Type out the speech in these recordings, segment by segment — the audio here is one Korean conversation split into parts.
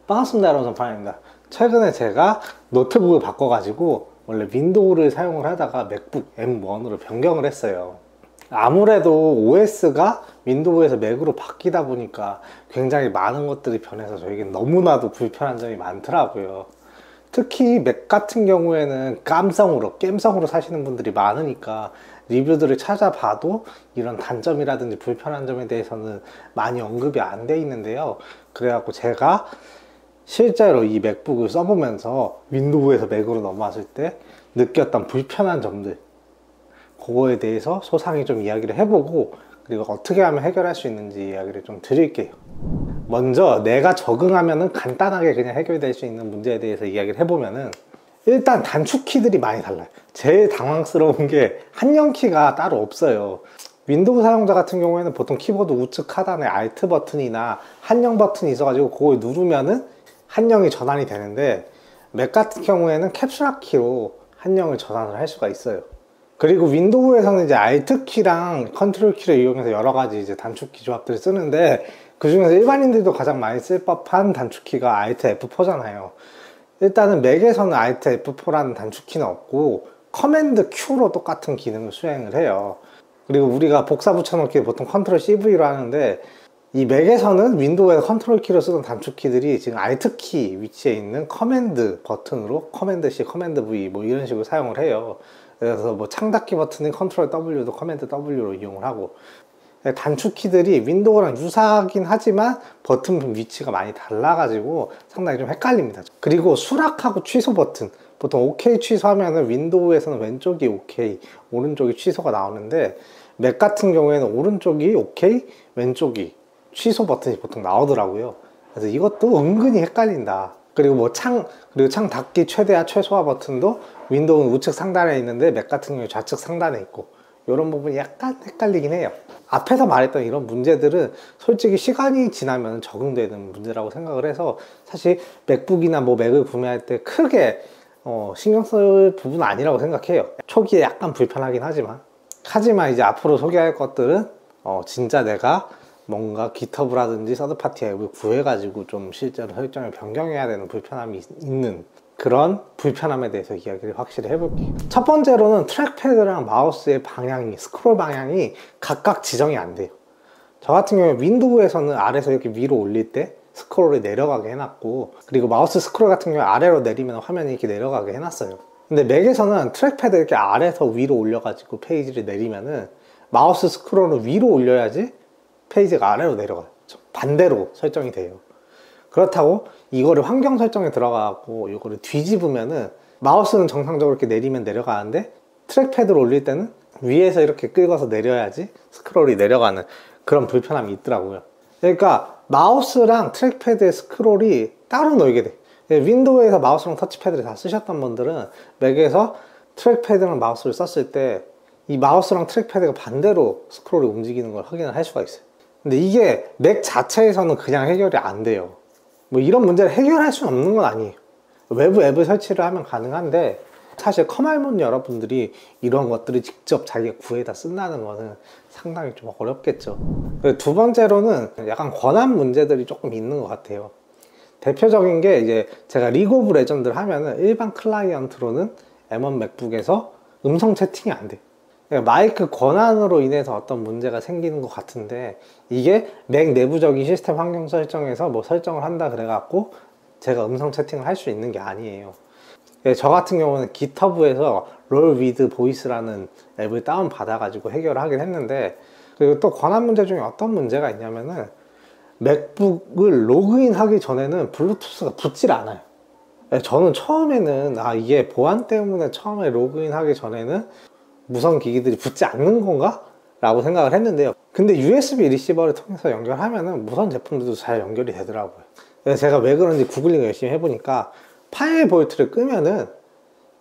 반갑습니다, 여러분. 전파입니다. 최근에 제가 노트북을 바꿔가지고 원래 윈도우를 사용을 하다가 맥북 M1으로 변경을 했어요. 아무래도 OS가 윈도우에서 맥으로 바뀌다 보니까 굉장히 많은 것들이 변해서 저에겐 너무나도 불편한 점이 많더라고요. 특히 맥 같은 경우에는 깜성으로 사시는 분들이 많으니까 리뷰들을 찾아봐도 이런 단점이라든지 불편한 점에 대해서는 많이 언급이 안 돼 있는데요. 그래갖고 제가 실제로 이 맥북을 써보면서 윈도우에서 맥으로 넘어왔을 때 느꼈던 불편한 점들, 그거에 대해서 소상히 좀 이야기를 해보고, 그리고 어떻게 하면 해결할 수 있는지 이야기를 좀 드릴게요. 먼저 내가 적응하면은 간단하게 그냥 해결될 수 있는 문제에 대해서 이야기를 해보면은, 일단 단축키들이 많이 달라요. 제일 당황스러운 게 한영키가 따로 없어요. 윈도우 사용자 같은 경우에는 보통 키보드 우측 하단에 Alt 버튼이나 한영 버튼이 있어가지고 그걸 누르면은 한영이 전환이 되는데, 맥 같은 경우에는 캡슐락 키로 한영을 전환을 할 수가 있어요. 그리고 윈도우에서는 이제 Alt 키랑 컨트롤 키를 이용해서 여러 가지 이제 단축키 조합들을 쓰는데, 그 중에서 일반인들도 가장 많이 쓸 법한 단축키가 Alt F4잖아요. 일단은 맥에서는 Alt F4라는 단축키는 없고 커맨드 Q로 똑같은 기능을 수행을 해요. 그리고 우리가 복사 붙여넣기 보통 컨트롤 CV로 하는데, 이 맥에서는 윈도우에서 컨트롤 키로 쓰던 단축키들이 지금 Alt 키 위치에 있는 커맨드 버튼으로 커맨드 C, 커맨드 V 뭐 이런 식으로 사용을 해요. 그래서 뭐 창닫기 버튼인 컨트롤 W도 커맨드 W로 이용을 하고, 단축키들이 윈도우랑 유사하긴 하지만 버튼 위치가 많이 달라가지고 상당히 좀 헷갈립니다. 그리고 수락하고 취소 버튼, 보통 OK 취소하면은 윈도우에서는 왼쪽이 OK, 오른쪽이 취소가 나오는데, 맥 같은 경우에는 오른쪽이 OK, 왼쪽이 취소 버튼이 보통 나오더라고요. 그래서 이것도 은근히 헷갈린다. 그리고 창 닫기 최대화 최소화 버튼도 윈도우는 우측 상단에 있는데 맥 같은 경우에 좌측 상단에 있고, 이런 부분이 약간 헷갈리긴 해요. 앞에서 말했던 이런 문제들은 솔직히 시간이 지나면 적응되는 문제라고 생각을 해서, 사실 맥북이나 뭐 맥을 구매할 때 크게 신경 쓸 부분은 아니라고 생각해요. 초기에 약간 불편하긴 하지만 이제 앞으로 소개할 것들은 진짜 내가 뭔가 깃허브라든지 서드파티 앱을 구해가지고 좀 실제로 설정을 변경해야 되는 불편함이 있는 그런 불편함에 대해서 이야기를 확실히 해볼게요. 첫 번째로는 트랙패드랑 마우스의 방향이, 스크롤 방향이 각각 지정이 안 돼요. 저 같은 경우에 윈도우에서는 아래에서 이렇게 위로 올릴 때 스크롤이 내려가게 해놨고, 그리고 마우스 스크롤 같은 경우에 아래로 내리면 화면이 이렇게 내려가게 해놨어요. 근데 맥에서는 트랙패드 이렇게 아래에서 위로 올려가지고 페이지를 내리면은 마우스 스크롤을 위로 올려야지 페이지가 아래로 내려가요. 반대로 설정이 돼요. 그렇다고 이거를 환경 설정에 들어가고 이거를 뒤집으면은 마우스는 정상적으로 이렇게 내리면 내려가는데, 트랙패드를 올릴 때는 위에서 이렇게 긁어서 내려야지 스크롤이 내려가는 그런 불편함이 있더라고요. 그러니까 마우스랑 트랙패드의 스크롤이 따로 놀게 돼. 윈도우에서 마우스랑 터치패드를 다 쓰셨던 분들은 맥에서 트랙패드랑 마우스를 썼을 때 이 마우스랑 트랙패드가 반대로 스크롤이 움직이는 걸 확인을 할 수가 있어요. 근데 이게 맥 자체에서는 그냥 해결이 안 돼요. 뭐 이런 문제를 해결할 수는 없는 건 아니에요. 외부 앱을 설치를 하면 가능한데, 사실 컴알몬 여러분들이 이런 것들을 직접 자기가 구해다 쓴다는 거는 상당히 좀 어렵겠죠. 두 번째로는 약간 권한 문제들이 조금 있는 것 같아요. 대표적인 게 이제 제가 리그 오브 레전드를 하면은 일반 클라이언트로는 M1 맥북에서 음성 채팅이 안 돼요. 마이크 권한으로 인해서 어떤 문제가 생기는 것 같은데, 이게 맥 내부적인 시스템 환경 설정에서 뭐 설정을 한다 그래갖고 제가 음성 채팅을 할 수 있는 게 아니에요. 저 같은 경우는 깃허브에서 롤 위드 보이스라는 앱을 다운 받아가지고 해결을 하긴 했는데, 그리고 또 권한 문제 중에 어떤 문제가 있냐면은, 맥북을 로그인 하기 전에는 블루투스가 붙질 않아요. 저는 처음에는 이게 보안 때문에 처음에 로그인 하기 전에는 무선 기기들이 붙지 않는 건가? 라고 생각을 했는데요. 근데 USB 리시버를 통해서 연결하면은 무선 제품들도 잘 연결이 되더라고요. 그래서 제가 왜 그런지 구글링을 열심히 해보니까 8V를 끄면은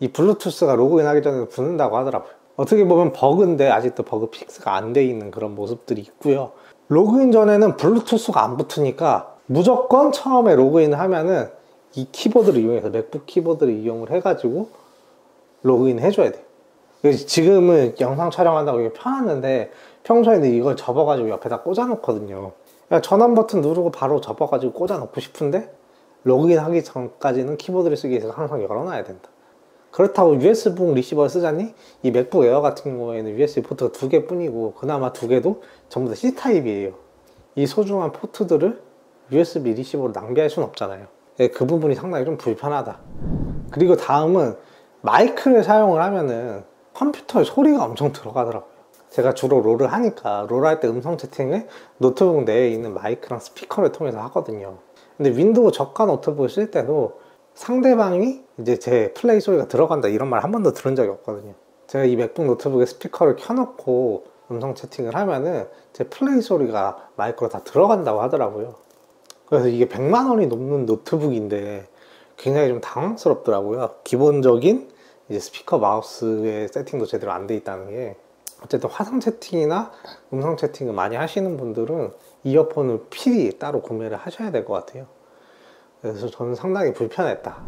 이 블루투스가 로그인 하기 전에 붙는다고 하더라고요. 어떻게 보면 버그인데 아직도 버그 픽스가 안 돼 있는 그런 모습들이 있고요. 로그인 전에는 블루투스가 안 붙으니까 무조건 처음에 로그인을 하면은 이 키보드를 이용해서, 맥북 키보드를 이용을 해가지고 로그인 해줘야 돼요. 지금은 영상 촬영한다고 이게 펴놨는데, 평소에는 이걸 접어가지고 옆에다 꽂아 놓거든요. 전원 버튼 누르고 바로 접어가지고 꽂아 놓고 싶은데 로그인 하기 전까지는 키보드를 쓰기 위해서 항상 열어놔야 된다. 그렇다고 USB용 리시버를 쓰자니 이 맥북 에어 같은 경우에는 USB 포트가 2개 뿐이고 그나마 2개도 전부 다 C타입이에요. 이 소중한 포트들을 USB 리시버로 낭비할 수는 없잖아요. 그 부분이 상당히 좀 불편하다. 그리고 다음은 마이크를 사용을 하면은 컴퓨터에 소리가 엄청 들어가더라고요. 제가 주로 롤을 하니까 롤 할 때 음성 채팅을 노트북 내에 있는 마이크랑 스피커를 통해서 하거든요. 근데 윈도우 저가 노트북을 쓸 때도 상대방이 이제 제 플레이 소리가 들어간다 이런 말 한 번도 들은 적이 없거든요. 제가 이 맥북 노트북에 스피커를 켜놓고 음성 채팅을 하면은 제 플레이 소리가 마이크로 다 들어간다고 하더라고요. 그래서 이게 100만 원이 넘는 노트북인데 굉장히 좀 당황스럽더라고요. 기본적인 이제 스피커 마우스의 세팅도 제대로 안 돼 있다는 게. 어쨌든 화상 채팅이나 음성 채팅을 많이 하시는 분들은 이어폰을 필히 따로 구매를 하셔야 될 것 같아요. 그래서 저는 상당히 불편했다.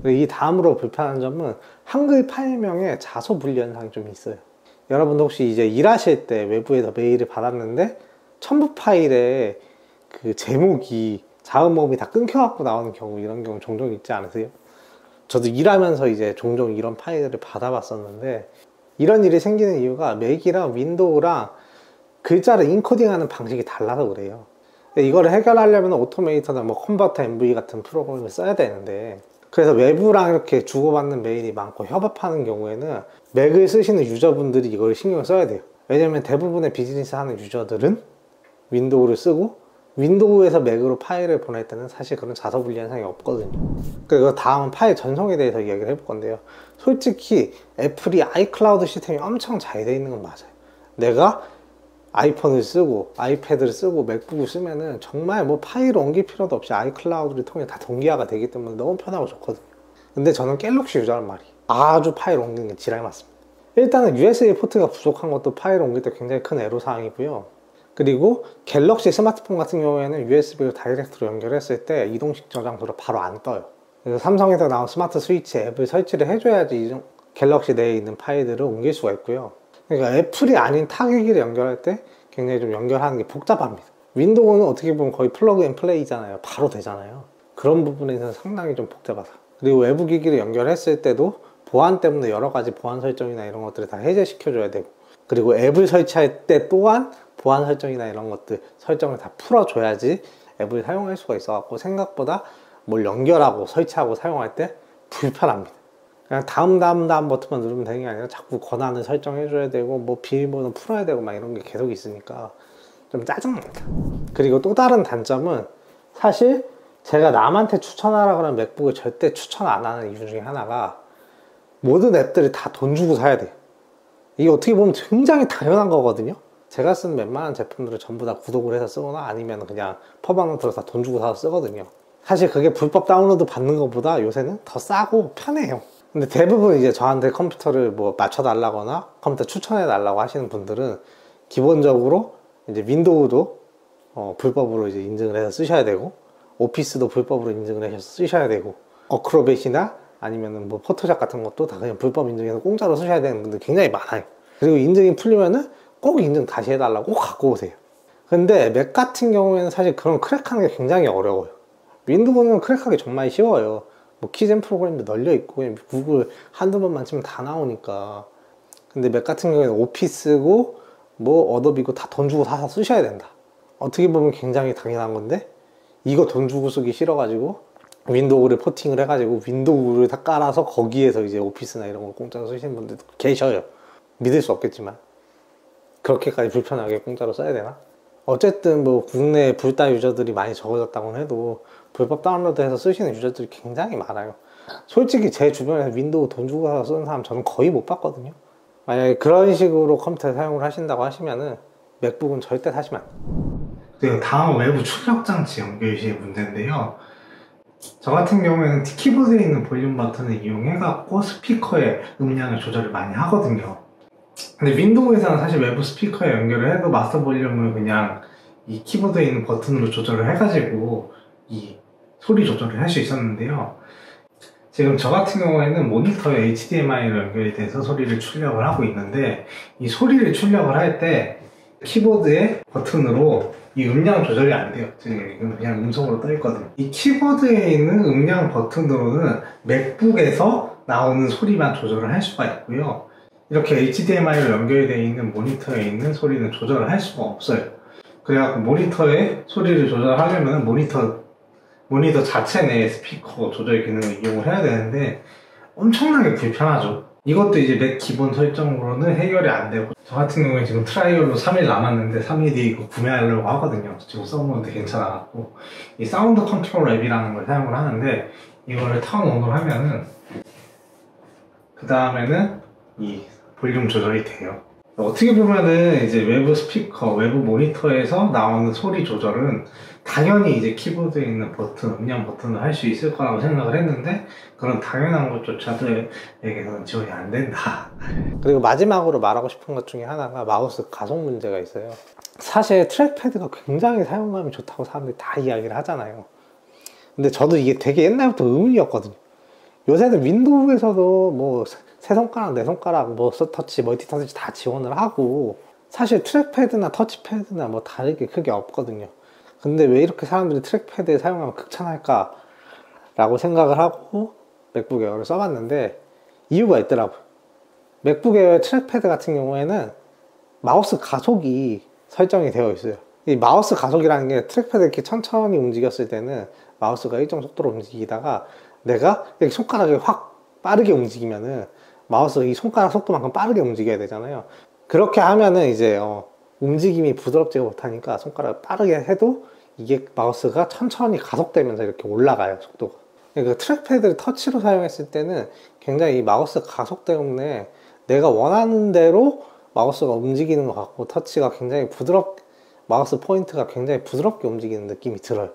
이 다음으로 불편한 점은 한글 파일명에 자소 분리 현상이 좀 있어요. 여러분도 혹시 이제 일하실 때 외부에서 메일을 받았는데 첨부 파일에 그 제목이 자음 모음이 다 끊겨갖고 나오는 경우, 이런 경우 종종 있지 않으세요? 저도 일하면서 이제 종종 이런 파일을 받아봤었는데, 이런 일이 생기는 이유가 맥이랑 윈도우랑 글자를 인코딩하는 방식이 달라서 그래요. 이거를 해결하려면 오토메이터나 뭐 컨버터 MV 같은 프로그램을 써야 되는데, 그래서 외부랑 이렇게 주고받는 메일이 많고 협업하는 경우에는 맥을 쓰시는 유저분들이 이걸 신경을 써야 돼요. 왜냐면 대부분의 비즈니스 하는 유저들은 윈도우를 쓰고 윈도우에서 맥으로 파일을 보낼 때는 사실 그런 자소 분리 현상이 없거든요. 그리고 다음은 파일 전송에 대해서 이야기를 해볼 건데요. 솔직히 애플이 아이클라우드 시스템이 엄청 잘 되어 있는 건 맞아요. 내가 아이폰을 쓰고 아이패드를 쓰고 맥북을 쓰면은 정말 뭐 파일을 옮길 필요도 없이 아이클라우드를 통해 다 동기화가 되기 때문에 너무 편하고 좋거든요. 근데 저는 갤럭시 유저란 말이에요. 아주 파일 옮기는 게 지랄 맞습니다. 일단은 USB 포트가 부족한 것도 파일 옮길 때 굉장히 큰 애로사항이고요. 그리고 갤럭시 스마트폰 같은 경우에는 USB로 다이렉트로 연결했을 때 이동식 저장소를 바로 안 떠요. 그래서 삼성에서 나온 스마트 스위치 앱을 설치를 해줘야지 갤럭시 내에 있는 파일들을 옮길 수가 있고요. 그러니까 애플이 아닌 타기기를 연결할 때 굉장히 좀 연결하는 게 복잡합니다. 윈도우는 어떻게 보면 거의 플러그 앤 플레이잖아요. 바로 되잖아요. 그런 부분에서 상당히 좀 복잡하다. 그리고 외부 기기를 연결했을 때도 보안 때문에 여러 가지 보안 설정이나 이런 것들을 다 해제시켜줘야 되고, 그리고 앱을 설치할 때 또한 보안 설정이나 이런 것들 설정을 다 풀어줘야지 앱을 사용할 수가 있어갖고 생각보다 뭘 연결하고 설치하고 사용할 때 불편합니다. 그냥 다음 버튼만 누르면 되는 게 아니라 자꾸 권한을 설정해줘야 되고 뭐 비밀번호 풀어야 되고 막 이런 게 계속 있으니까 좀 짜증납니다. 그리고 또 다른 단점은 사실 제가 남한테 추천하라 그러면 맥북을 절대 추천 안 하는 이유 중에 하나가 모든 앱들을 다 돈 주고 사야 돼요. 이게 어떻게 보면 굉장히 당연한 거거든요. 제가 쓰는 웬만한 제품들을 전부 다 구독을 해서 쓰거나 아니면 그냥 퍼방을 들어서 돈 주고 사서 쓰거든요. 사실 그게 불법 다운로드 받는 것보다 요새는 더 싸고 편해요. 근데 대부분 이제 저한테 컴퓨터를 뭐 맞춰달라거나 컴퓨터 추천해달라고 하시는 분들은 기본적으로 이제 윈도우도 불법으로 이제 인증을 해서 쓰셔야 되고, 오피스도 불법으로 인증을 해서 쓰셔야 되고, 어크로벳이나 아니면은 뭐 포토샵 같은 것도 다 그냥 불법 인증해서 공짜로 쓰셔야 되는 분들 굉장히 많아요. 그리고 인증이 풀리면은 꼭 인증 다시 해달라고 꼭 갖고 오세요. 근데 맥 같은 경우에는 사실 그런 크랙하는 게 굉장히 어려워요. 윈도우는 크랙하기 정말 쉬워요. 뭐 키젠 프로그램도 널려 있고 그냥 구글 한두 번만 치면 다 나오니까. 근데 맥 같은 경우에는 오피스고 뭐 어도비고 다 돈 주고 사서 쓰셔야 된다. 어떻게 보면 굉장히 당연한 건데 이거 돈 주고 쓰기 싫어가지고 윈도우를 포팅을 해가지고 윈도우를 다 깔아서 거기에서 이제 오피스나 이런 걸 공짜로 쓰시는 분들도 계셔요. 믿을 수 없겠지만 그렇게까지 불편하게 공짜로 써야 되나? 어쨌든 뭐 국내 불다 유저들이 많이 적어졌다고 해도 불법 다운로드해서 쓰시는 유저들이 굉장히 많아요. 솔직히 제 주변에서 윈도우 돈 주고 사서 쓰는 사람 저는 거의 못 봤거든요. 만약에 그런 식으로 컴퓨터 사용을 하신다고 하시면은 맥북은 절대 사시면 안 돼요. 그리고 다음은 외부 출력 장치 연결 시의 문제인데요. 저 같은 경우에는 키보드에 있는 볼륨 버튼을 이용해갖고 스피커의 음량을 조절을 많이 하거든요. 근데 윈도우에서는 사실 외부 스피커에 연결을 해도 마스터 볼륨을 그냥 이 키보드에 있는 버튼으로 조절을 해가지고 이 소리 조절을 할 수 있었는데요. 지금 저 같은 경우에는 모니터에 HDMI로 연결이 돼서 소리를 출력을 하고 있는데 이 소리를 출력을 할 때 키보드의 버튼으로 이 음량 조절이 안 돼요. 지금 그냥 음성으로 떠 있거든요. 이 키보드에 있는 음량 버튼으로는 맥북에서 나오는 소리만 조절을 할 수가 있고요. 이렇게 HDMI로 연결되어 있는 모니터에 있는 소리는 조절을 할 수가 없어요. 그래갖고 모니터의 소리를 조절하려면 모니터 자체 내에 스피커 조절 기능을 이용을 해야 되는데 엄청나게 불편하죠. 이것도 이제 맥 기본 설정으로는 해결이 안 되고, 저 같은 경우에 지금 트라이얼로 3일 남았는데 3일 뒤에 이거 구매하려고 하거든요. 지금 써보는데 괜찮아갖고, 이 사운드 컨트롤 앱이라는 걸 사용을 하는데, 이거를 턴온을 하면은 그 다음에는 이 볼륨 조절이 돼요. 어떻게 보면은 이제 외부 스피커, 외부 모니터에서 나오는 소리 조절은 당연히 이제 키보드에 있는 버튼, 음량 버튼을 할 수 있을 거라고 생각을 했는데, 그런 당연한 것조차도 에게서는 지원이 안 된다. 그리고 마지막으로 말하고 싶은 것 중에 하나가 마우스 가속 문제가 있어요. 사실 트랙패드가 굉장히 사용감이 좋다고 사람들이 다 이야기를 하잖아요. 근데 저도 이게 되게 옛날부터 의문이었거든요. 요새는 윈도우에서도 뭐 세 손가락, 네 손가락, 뭐 터치, 멀티터치 다 지원을 하고, 사실 트랙패드나 터치패드나 뭐 다를 게 크게 없거든요. 근데 왜 이렇게 사람들이 트랙패드에 사용하면 극찬할까 라고 생각을 하고 맥북 에어를 써봤는데 이유가 있더라고요. 맥북 에어의 트랙패드 같은 경우에는 마우스 가속이 설정이 되어 있어요. 이 마우스 가속이라는 게 트랙패드 이렇게 천천히 움직였을 때는 마우스가 일정 속도로 움직이다가 내가 이렇게 손가락을 확 빠르게 움직이면은 마우스 이 손가락 속도만큼 빠르게 움직여야 되잖아요. 그렇게 하면은 이제 움직임이 부드럽지가 못하니까 손가락을 빠르게 해도 이게 마우스가 천천히 가속되면서 이렇게 올라가요, 속도가. 그러니까 트랙패드를 터치로 사용했을 때는 굉장히 이 마우스 가속 때문에 내가 원하는 대로 마우스가 움직이는 것 같고, 터치가 굉장히 마우스 포인트가 굉장히 부드럽게 움직이는 느낌이 들어요.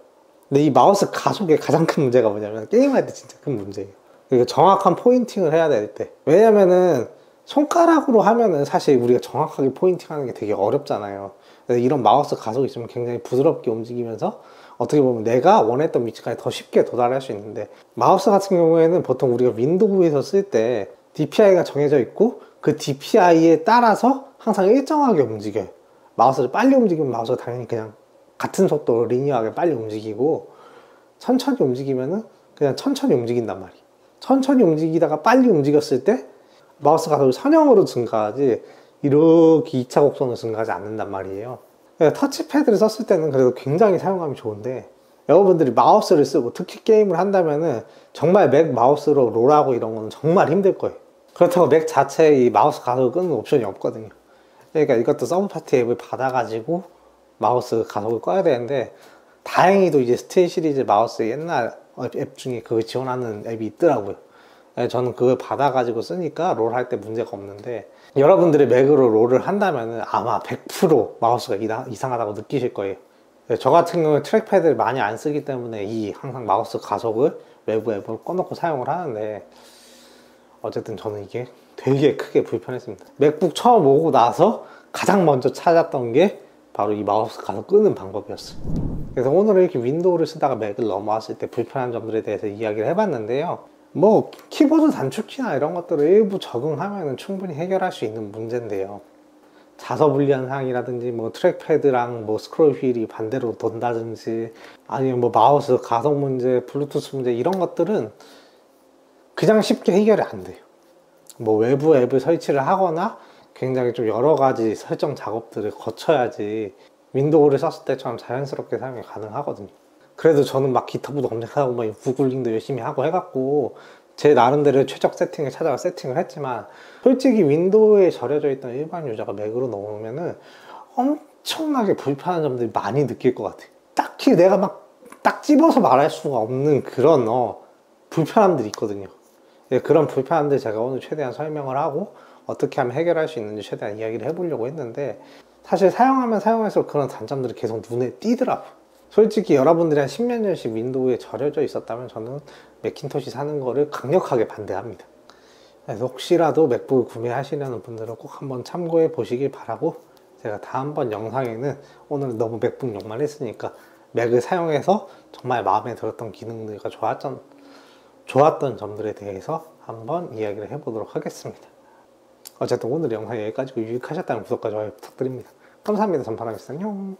근데 이 마우스 가속의 가장 큰 문제가 뭐냐면 게임할 때 진짜 큰 문제예요. 그러니까 정확한 포인팅을 해야 될 때. 왜냐면은 손가락으로 하면은 사실 우리가 정확하게 포인팅하는 게 되게 어렵잖아요. 그래서 이런 마우스 가속이 있으면 굉장히 부드럽게 움직이면서 어떻게 보면 내가 원했던 위치까지 더 쉽게 도달할 수 있는데, 마우스 같은 경우에는 보통 우리가 윈도우에서 쓸 때 DPI가 정해져 있고 그 DPI에 따라서 항상 일정하게 움직여요. 마우스를 빨리 움직이면 마우스가 당연히 그냥 같은 속도로 리니어하게 빨리 움직이고, 천천히 움직이면은 그냥 천천히 움직인단 말이에요. 천천히 움직이다가 빨리 움직였을 때 마우스 가속이 선형으로 증가하지 이렇게 2차 곡선으로 증가하지 않는단 말이에요. 터치패드를 썼을 때는 그래도 굉장히 사용감이 좋은데, 여러분들이 마우스를 쓰고 특히 게임을 한다면은 정말 맥 마우스로 롤하고 이런 거는 정말 힘들 거예요. 그렇다고 맥 자체에 이 마우스 가속을 끄는 옵션이 없거든요. 그러니까 이것도 서브파티 앱을 받아가지고 마우스 가속을 꺼야 되는데, 다행히도 이제 스틸 시리즈 마우스 옛날 앱 중에 그걸 지원하는 앱이 있더라고요. 저는 그걸 받아가지고 쓰니까 롤 할 때 문제가 없는데, 여러분들이 맥으로 롤을 한다면 아마 100% 마우스가 이상하다고 느끼실 거예요. 저 같은 경우에 트랙패드를 많이 안 쓰기 때문에 항상 마우스 가속을 외부 앱을 꺼놓고 사용을 하는데, 어쨌든 저는 이게 되게 크게 불편했습니다. 맥북 처음 오고 나서 가장 먼저 찾았던 게 바로 이 마우스 가속 끄는 방법이었어요. 그래서 오늘은 이렇게 윈도우를 쓰다가 맥을 넘어왔을 때 불편한 점들에 대해서 이야기를 해봤는데요. 뭐 키보드 단축키나 이런 것들을 일부 적응하면 충분히 해결할 수 있는 문제인데요. 자서 분리한 상황이라든지 뭐 트랙패드랑 뭐 스크롤 휠이 반대로 돈다든지, 아니면 뭐 마우스 가속 문제, 블루투스 문제, 이런 것들은 그냥 쉽게 해결이 안 돼요. 뭐 외부 앱을 설치를 하거나 굉장히 좀 여러 가지 설정 작업들을 거쳐야지 윈도우를 썼을 때처럼 자연스럽게 사용이 가능하거든요. 그래도 저는 막 기터브도 검색하고 막 구글링도 열심히 하고 해갖고 제 나름대로 최적 세팅을 찾아가 세팅을 했지만, 솔직히 윈도우에 절여져 있던 일반 유저가 맥으로 넘어오면은 엄청나게 불편한 점들이 많이 느낄 것 같아요. 딱히 내가 막 딱 집어서 말할 수가 없는 그런 불편함들이 있거든요. 그런 불편함들 제가 오늘 최대한 설명을 하고 어떻게 하면 해결할 수 있는지 최대한 이야기를 해보려고 했는데, 사실 사용하면 사용할수록 그런 단점들이 계속 눈에 띄더라고요. 솔직히 여러분들이 한 10몇 년씩 윈도우에 절여져 있었다면 저는 맥킨토시 사는 거를 강력하게 반대합니다. 그래서 혹시라도 맥북을 구매하시려는 분들은 꼭 한번 참고해 보시길 바라고, 제가 다음번 영상에는 오늘 너무 맥북 욕만 했으니까 맥을 사용해서 정말 마음에 들었던 기능들과 좋았던 점들에 대해서 한번 이야기를 해보도록 하겠습니다. 어쨌든 오늘 영상 여기까지고 유익하셨다면 구독과 좋아요 부탁드립니다. 감사합니다. 전파람이 안녕.